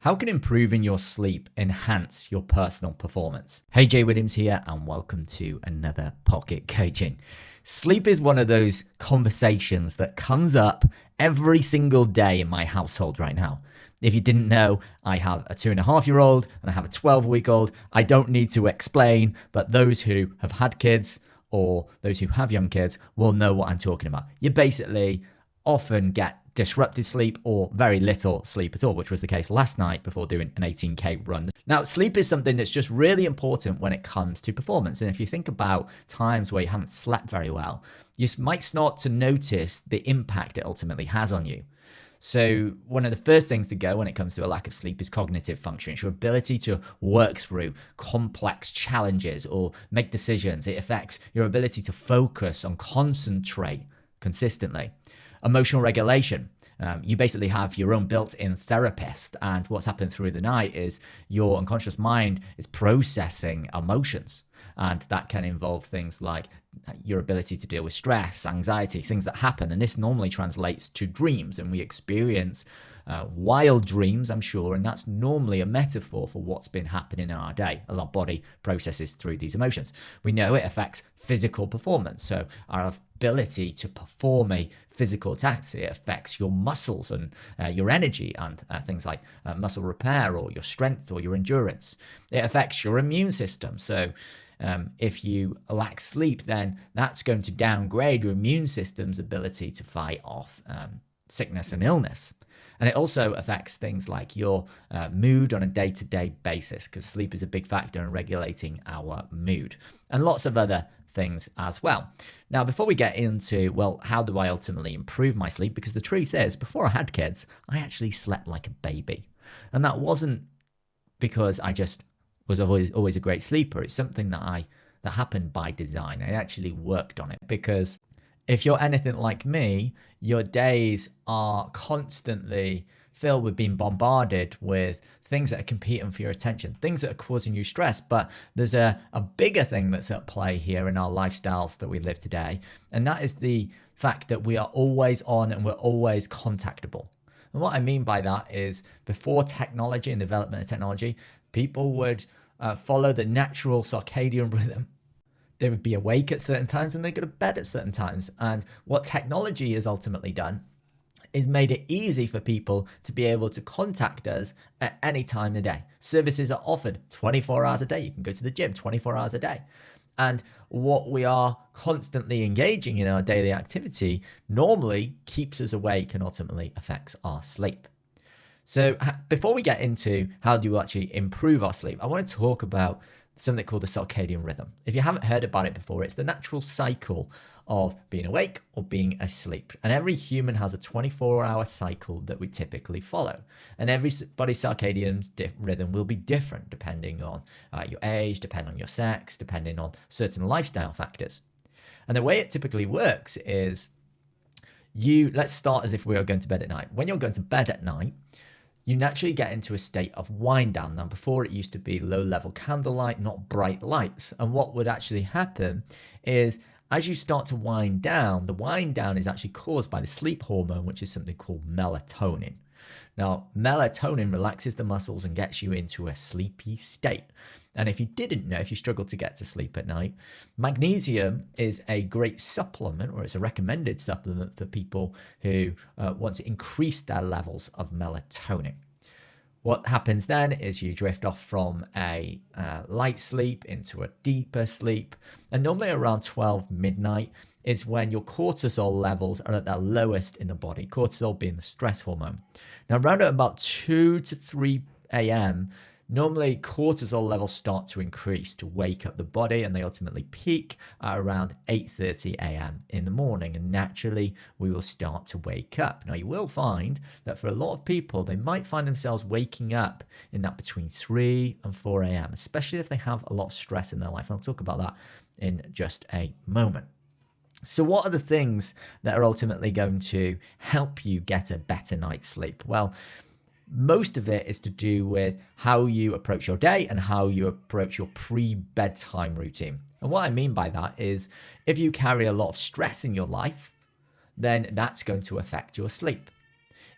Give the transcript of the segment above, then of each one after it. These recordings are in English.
How can improving your sleep enhance your personal performance? Hey, Jay Williams here, and welcome to another Pocket Coaching. Sleep is one of those conversations that comes up every single day in my household right now. If you didn't know, I have a 2.5-year-old and I have a 12-week-old. I don't need to explain, but those who have had kids or those who have young kids will know what I'm talking about. You basically often get disrupted sleep or very little sleep at all, which was the case last night before doing an 18K run. Now, sleep is something that's just really important when it comes to performance. And if you think about times where you haven't slept very well, you might start to notice the impact it ultimately has on you. So one of the first things to go when it comes to a lack of sleep is cognitive function. It's your ability to work through complex challenges or make decisions. It affects your ability to focus and concentrate consistently. Emotional regulation. You basically have your own built-in therapist, and what's happened through the night is your unconscious mind is processing emotions, and that can involve things like your ability to deal with stress, anxiety, things that happen, and this normally translates to dreams, and we experience wild dreams, I'm sure, and that's normally a metaphor for what's been happening in our day as our body processes through these emotions. We know it affects physical performance, so our ability to perform a physical task, it affects your muscles and your energy and things like muscle repair or your strength or your endurance. It affects your immune system, so if you lack sleep, then that's going to downgrade your immune system's ability to fight off sickness and illness. And it also affects things like your mood on a day-to-day basis, because sleep is a big factor in regulating our mood, and lots of other things as well. Now, before we get into, well, how do I ultimately improve my sleep? Because the truth is, before I had kids, I actually slept like a baby. And that wasn't because I just was always a great sleeper. It's something that happened by design. I actually worked on it, because if you're anything like me, your days are constantly filled with being bombarded with things that are competing for your attention, things that are causing you stress. But there's a bigger thing that's at play here in our lifestyles that we live today, and that is the fact that we are always on and we're always contactable. And what I mean by that is, before technology and development of technology, people would follow the natural circadian rhythm. They would be awake at certain times and they'd go to bed at certain times. And what technology has ultimately done is made it easy for people to be able to contact us at any time of day. Services are offered 24 hours a day. You can go to the gym 24 hours a day. And what we are constantly engaging in our daily activity normally keeps us awake and ultimately affects our sleep. So before we get into how do you actually improve our sleep, I want to talk about something called the circadian rhythm. If you haven't heard about it before, it's the natural cycle of being awake or being asleep. And every human has a 24-hour cycle that we typically follow. And everybody's circadian rhythm will be different depending on your age, depending on your sex, depending on certain lifestyle factors. And the way it typically works is let's start as if we are going to bed at night. When you're going to bed at night, you naturally get into a state of wind down. Now, before it used to be low level candlelight, not bright lights. And what would actually happen is, as you start to wind down, the wind down is actually caused by the sleep hormone, which is something called melatonin. Now, melatonin relaxes the muscles and gets you into a sleepy state. And if you didn't know, if you struggle to get to sleep at night, magnesium is a great supplement, or it's a recommended supplement for people who want to increase their levels of melatonin. What happens then is you drift off from a light sleep into a deeper sleep. And normally around 12 midnight is when your cortisol levels are at their lowest in the body, cortisol being the stress hormone. Now, around at about 2 to 3 a.m., normally cortisol levels start to increase to wake up the body, and they ultimately peak at around 8:30 a.m. in the morning, and naturally we will start to wake up. Now, you will find that for a lot of people, they might find themselves waking up in that between 3 and 4 a.m., especially if they have a lot of stress in their life. I'll talk about that in just a moment. So what are the things that are ultimately going to help you get a better night's sleep? Well, most of it is to do with how you approach your day and how you approach your pre-bedtime routine. And what I mean by that is, if you carry a lot of stress in your life, then that's going to affect your sleep.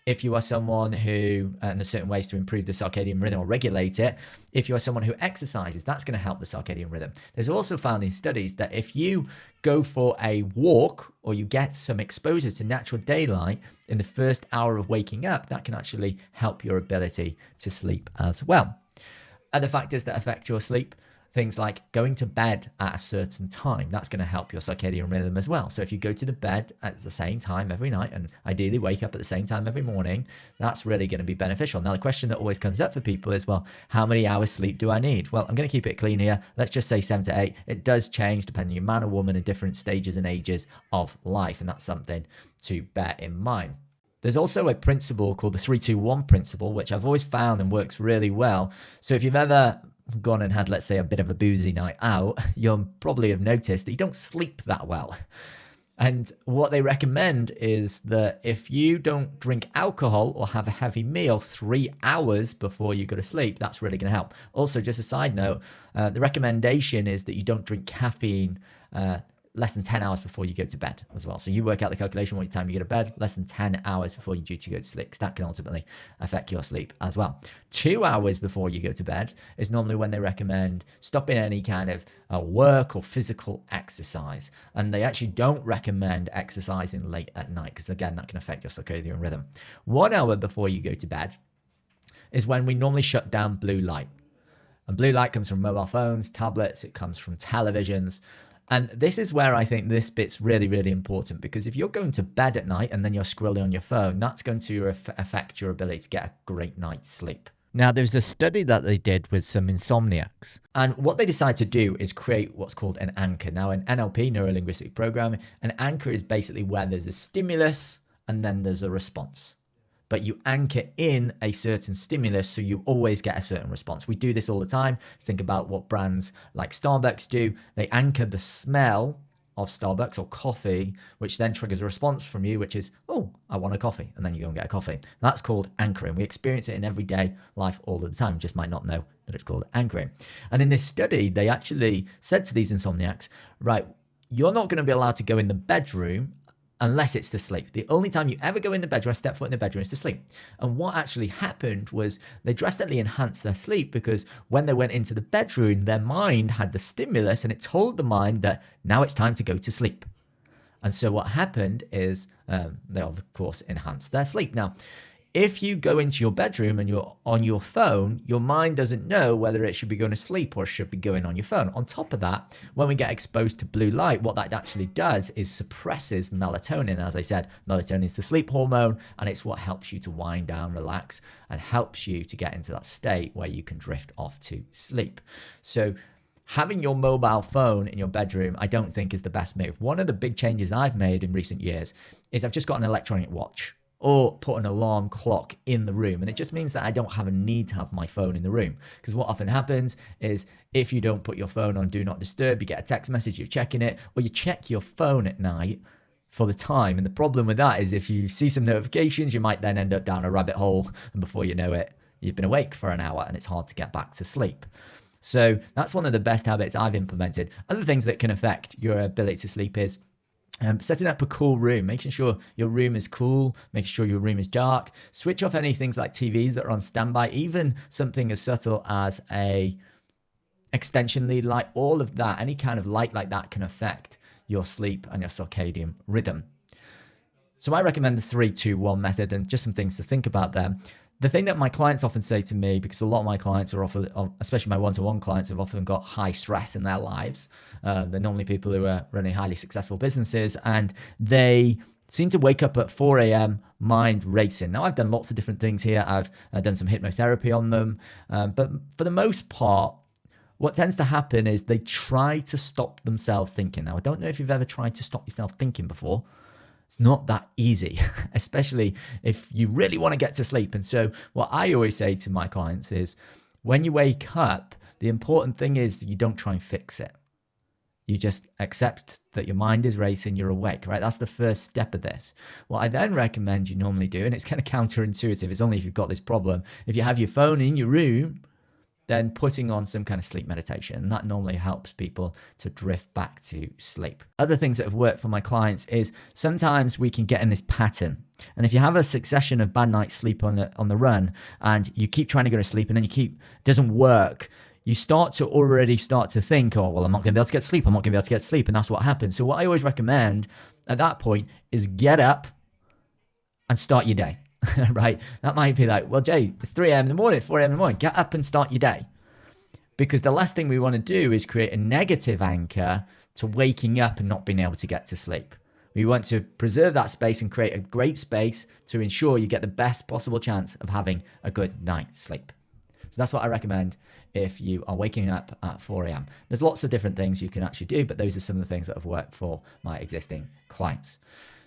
If you are someone who, and there's certain ways to improve the circadian rhythm or regulate it. If you are someone who exercises, that's going to help the circadian rhythm. There's also found in studies that if you go for a walk or you get some exposure to natural daylight in the first hour of waking up, that can actually help your ability to sleep as well. Other factors that affect your sleep, things like going to bed at a certain time, that's going to help your circadian rhythm as well. So if you go to the bed at the same time every night and ideally wake up at the same time every morning, that's really going to be beneficial. Now, the question that always comes up for people is, well, how many hours sleep do I need? Well, I'm going to keep it clean here. Let's just say 7 to 8. It does change depending on your man or woman in different stages and ages of life, and that's something to bear in mind. There's also a principle called the 3-2-1 principle, which I've always found and works really well. So if you've ever gone and had, let's say, a bit of a boozy night out, you'll probably have noticed that you don't sleep that well. And what they recommend is that if you don't drink alcohol or have a heavy meal 3 hours before you go to sleep, that's really going to help. Also, just a side note, the recommendation is that you don't drink caffeine less than 10 hours before you go to bed as well. So you work out the calculation what time you go to bed, less than 10 hours before you're due to go to sleep, because that can ultimately affect your sleep as well. 2 hours before you go to bed is normally when they recommend stopping any kind of work or physical exercise. And they actually don't recommend exercising late at night, because again, that can affect your circadian rhythm. 1 hour before you go to bed is when we normally shut down blue light. And blue light comes from mobile phones, tablets, it comes from televisions. And this is where I think this bit's really, really important, because if you're going to bed at night and then you're scrolling on your phone, that's going to affect your ability to get a great night's sleep. Now, there's a study that they did with some insomniacs, and what they decided to do is create what's called an anchor. Now, in NLP, neuro-linguistic programming, an anchor is basically where there's a stimulus and then there's a response. But you anchor in a certain stimulus, so you always get a certain response. We do this all the time. Think about what brands like Starbucks do. They anchor the smell of Starbucks or coffee, which then triggers a response from you, which is, oh, I want a coffee. And then you go and get a coffee. That's called anchoring. We experience it in everyday life all the time. Just might not know that it's called anchoring. And in this study, they actually said to these insomniacs, right, you're not going to be allowed to go in the bedroom unless it's to sleep. The only time you ever go in the bedroom, step foot in the bedroom, is to sleep. And what actually happened was they drastically enhanced their sleep, because when they went into the bedroom, their mind had the stimulus and it told the mind that now it's time to go to sleep. And so what happened is they, of course, enhanced their sleep. Now, if you go into your bedroom and you're on your phone, your mind doesn't know whether it should be going to sleep or should be going on your phone. On top of that, when we get exposed to blue light, what that actually does is suppresses melatonin. As I said, melatonin is the sleep hormone, and it's what helps you to wind down, relax, and helps you to get into that state where you can drift off to sleep. So having your mobile phone in your bedroom, I don't think is the best move. One of the big changes I've made in recent years is I've just got an electronic watch, or put an alarm clock in the room. And it just means that I don't have a need to have my phone in the room. Because what often happens is if you don't put your phone on Do Not Disturb, you get a text message, you're checking it, or you check your phone at night for the time. And the problem with that is if you see some notifications, you might then end up down a rabbit hole. And before you know it, you've been awake for an hour and it's hard to get back to sleep. So that's one of the best habits I've implemented. Other things that can affect your ability to sleep is setting up a cool room, making sure your room is cool, making sure your room is dark. Switch off any things like TVs that are on standby, even something as subtle as a extension lead light. All of that, any kind of light like that can affect your sleep and your circadian rhythm. So I recommend the 3-2-1 method, and just some things to think about there. The thing that my clients often say to me, because a lot of my clients are often, especially my one-to-one clients, have often got high stress in their lives. They're normally people who are running highly successful businesses, and they seem to wake up at 4 a.m. mind racing. Now, I've done lots of different things here. I've done some hypnotherapy on them. But for the most part, what tends to happen is they try to stop themselves thinking. Now, I don't know if you've ever tried to stop yourself thinking before. It's not that easy, especially if you really want to get to sleep. And so what I always say to my clients is when you wake up, the important thing is that you don't try and fix it. You just accept that your mind is racing, you're awake, right? That's the first step of this. What I then recommend you normally do, and it's kind of counterintuitive, it's only if you've got this problem, if you have your phone in your room, then putting on some kind of sleep meditation. And that normally helps people to drift back to sleep. Other things that have worked for my clients is sometimes we can get in this pattern. And if you have a succession of bad nights sleep on the run, and you keep trying to go to sleep and then it doesn't work, you start to think, oh, well, I'm not going to be able to get sleep. I'm not going to be able to get sleep. And that's what happens. So what I always recommend at that point is get up and start your day, right? That might be like, well, Jay, it's 3 a.m. in the morning, 4 a.m. in the morning. Get up and start your day. Because the last thing we want to do is create a negative anchor to waking up and not being able to get to sleep. We want to preserve that space and create a great space to ensure you get the best possible chance of having a good night's sleep. So that's what I recommend if you are waking up at 4 a.m. There's lots of different things you can actually do, but those are some of the things that have worked for my existing clients.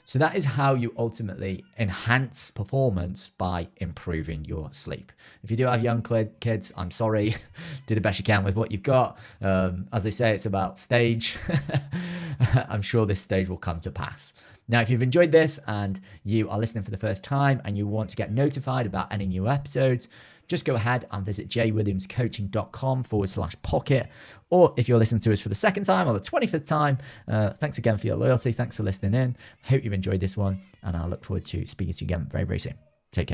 So that is how you ultimately enhance performance by improving your sleep. If you do have young kids, I'm sorry, do the best you can with what you've got. As they say, it's about stage. I'm sure this stage will come to pass. Now, if you've enjoyed this and you are listening for the first time and you want to get notified about any new episodes, just go ahead and visit jaywilliamscoaching.com/pocket. Or if you're listening to us for the second time or the 25th time, thanks again for your loyalty. Thanks for listening in. Hope you've enjoyed this one, and I look forward to speaking to you again very, very soon. Take care.